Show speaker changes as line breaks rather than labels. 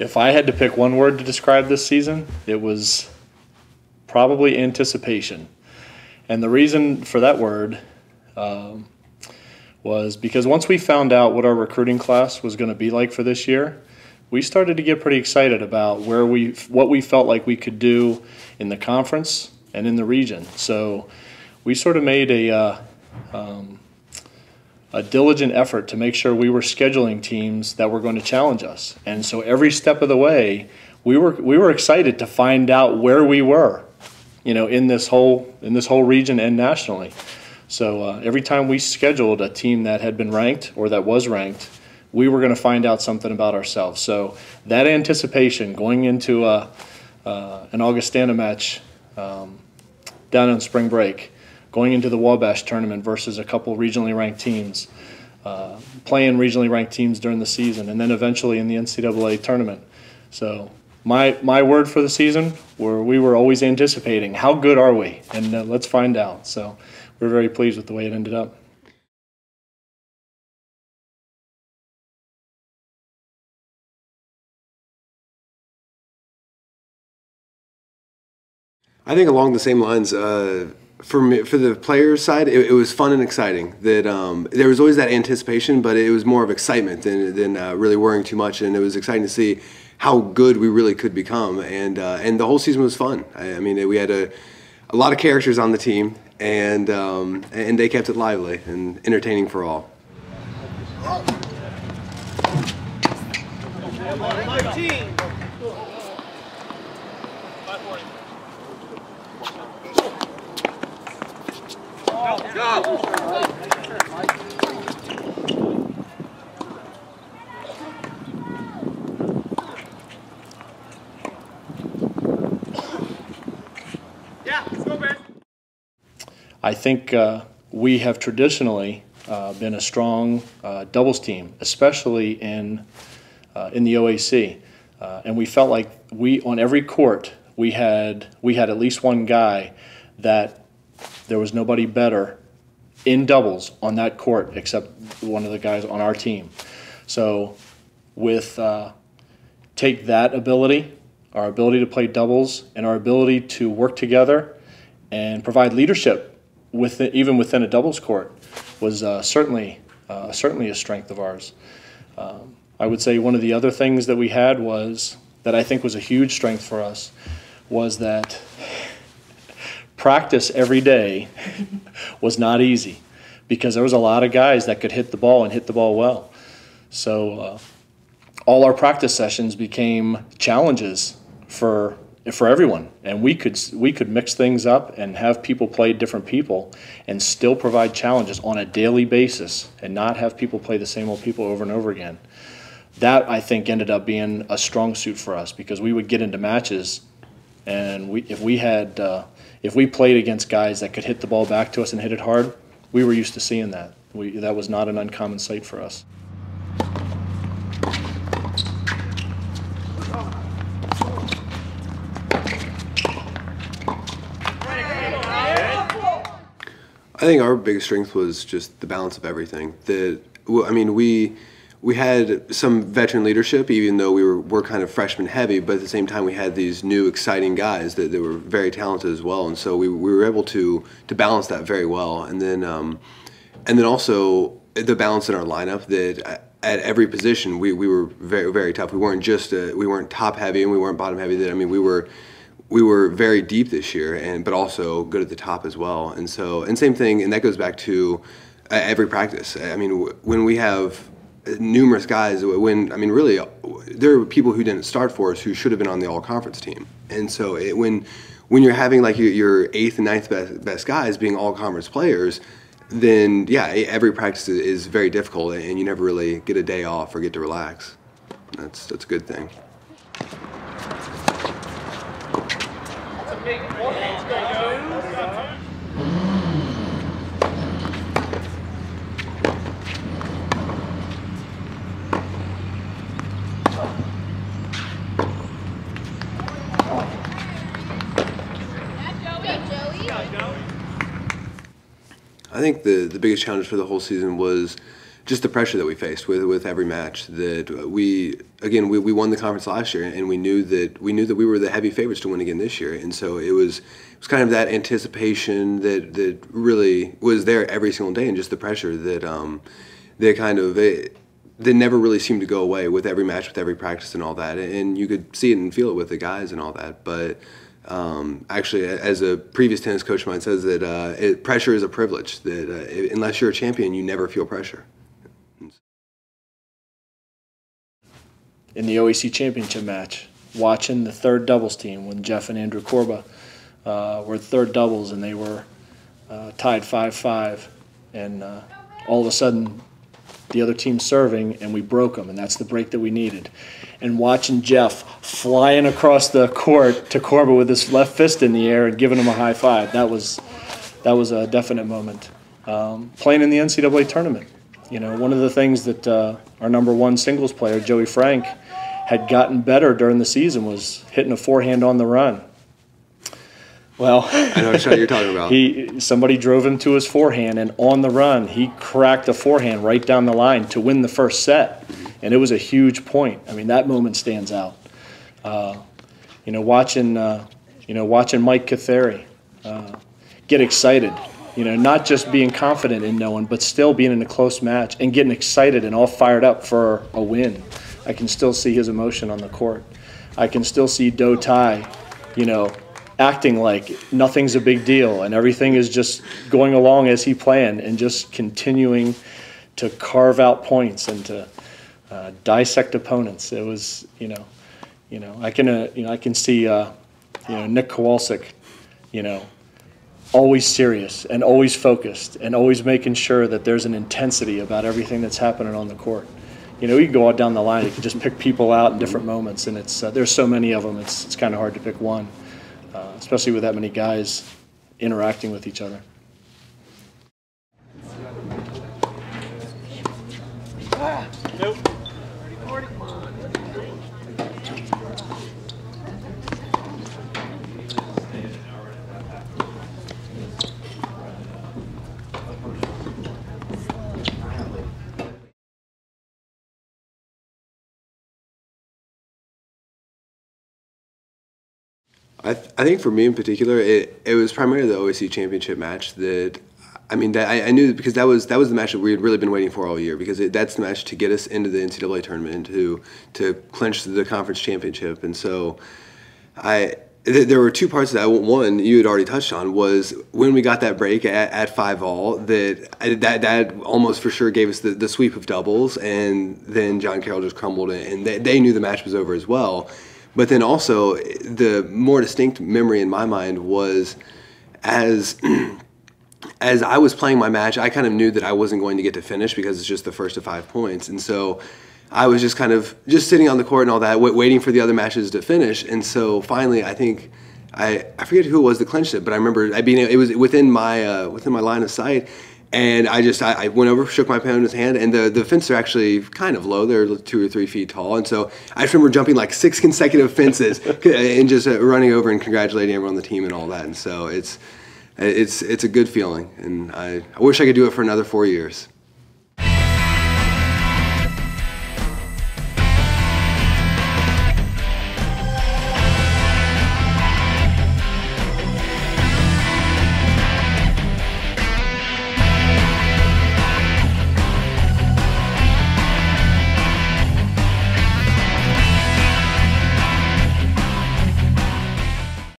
If I had to pick one word to describe this season, it was probably anticipation. And the reason for that word was because once we found out what our recruiting class was going to be like for this year, we started to get pretty excited about what we felt like we could do in the conference and in the region. So we sort of made a diligent effort to make sure we were scheduling teams that were going to challenge us. And so every step of the way, we were excited to find out where we were, in this whole region and nationally. So every time we scheduled a team that had been ranked or that was ranked, we were going to find out something about ourselves. So that anticipation going into an Augustana match down on spring break, going into the Wabash tournament versus a couple regionally ranked teams, playing regionally ranked teams during the season, and then eventually in the NCAA tournament. So my word for the season, we were always anticipating, how good are we? And let's find out. So we're very pleased with the way it ended up.
I think along the same lines, for me, for the players' side, it was fun and exciting. That there was always that anticipation, but it was more of excitement than really worrying too much. And it was exciting to see how good we really could become. And the whole season was fun. I mean, we had a lot of characters on the team, and they kept it lively and entertaining for all.
I think we have traditionally been a strong doubles team, especially in the OAC, and we felt like on every court we had at least one guy that there was nobody better in doubles on that court except one of the guys on our team. So with take that ability, our ability to play doubles, and our ability to work together and provide leadership even within a doubles court was certainly a strength of ours. I would say one of the other things that we had that I think was a huge strength for us was that practice every day was not easy because there was a lot of guys that could hit the ball and hit the ball well. So all our practice sessions became challenges for everyone, and we could mix things up and have people play different people and still provide challenges on a daily basis and not have people play the same old people over and over again. That, I think, ended up being a strong suit for us because we would get into matches, and if we played against guys that could hit the ball back to us and hit it hard, we were used to seeing that. That was not an uncommon sight for us.
I think our biggest strength was just the balance of everything. I mean, we had some veteran leadership, even though we're kind of freshman heavy, but at the same time we had these new exciting guys that were very talented as well, and so we were able to balance that very well. And then also the balance in our lineup, that at every position we were very, very tough. We weren't just we weren't top heavy and we weren't bottom heavy. I mean, we were very deep this year, but also good at the top as well. And same thing, and that goes back to every practice. I mean, when we have numerous guys, really, there are people who didn't start for us who should have been on the all-conference team. And so when you're having like your 8th and 9th best guys being all-conference players, then yeah, every practice is very difficult, and you never really get a day off or get to relax. That's a good thing. I think the biggest challenge for the whole season was just the pressure that we faced with every match. That we won the conference last year, and we knew that we were the heavy favorites to win again this year. And so it was kind of that anticipation that really was there every single day, and just the pressure that never really seemed to go away with every match, with every practice and all that. And you could see it and feel it with the guys and all that. But actually, as a previous tennis coach of mine says, that pressure is a privilege, that unless you're a champion, you never feel pressure.
In the OEC championship match, watching the third doubles team when Jeff and Andrew Korba were third doubles, and they were tied 5-5, and all of a sudden the other team's serving, and we broke them, and that's the break that we needed. And watching Jeff flying across the court to Korba with his left fist in the air and giving him a high five, that was a definite moment. Playing in the NCAA tournament, one of the things that our number one singles player, Joey Frank, had gotten better during the season was hitting a forehand on the run. Well,
I know what shot you're talking about.
Somebody drove him to his forehand, and on the run, he cracked a forehand right down the line to win the first set, and it was a huge point. I mean, that moment stands out. Watching Mike Catheri get excited. Not just being confident in no one, but still being in a close match and getting excited and all fired up for a win. I can still see his emotion on the court. I can still see Do Tai, acting like nothing's a big deal and everything is just going along as he planned, and just continuing to carve out points and to dissect opponents. It was, I can see, Nick Kowalczyk, always serious and always focused and always making sure that there's an intensity about everything that's happening on the court. You can go down the line, you can just pick people out in different moments, and it's there's so many of them, it's kind of hard to pick one. Especially with that many guys interacting with each other.
Nope.
I think for me in particular, it was primarily the OSC championship match that I knew, because that was the match that we had really been waiting for all year, because that's the match to get us into the NCAA tournament, to clinch the conference championship. And so there were two parts of that. One, you had already touched on, was when we got that break at 5-all, that almost for sure gave us the sweep of doubles, and then John Carroll just crumbled it, and they knew the match was over as well. But then also, the more distinct memory in my mind was as I was playing my match, I kind of knew that I wasn't going to get to finish because it's just the first of 5 points. And so I was just kind of sitting on the court and all that, waiting for the other matches to finish. And so finally, I think, I forget who it was that clinched it, but I remember it was within my line of sight. And I went over, shook my opponent's hand, and the fences are actually kind of low. They're 2 or 3 feet tall. And so I just remember jumping like 6 consecutive fences and just running over and congratulating everyone on the team and all that. And so it's a good feeling. And I wish I could do it for another 4 years.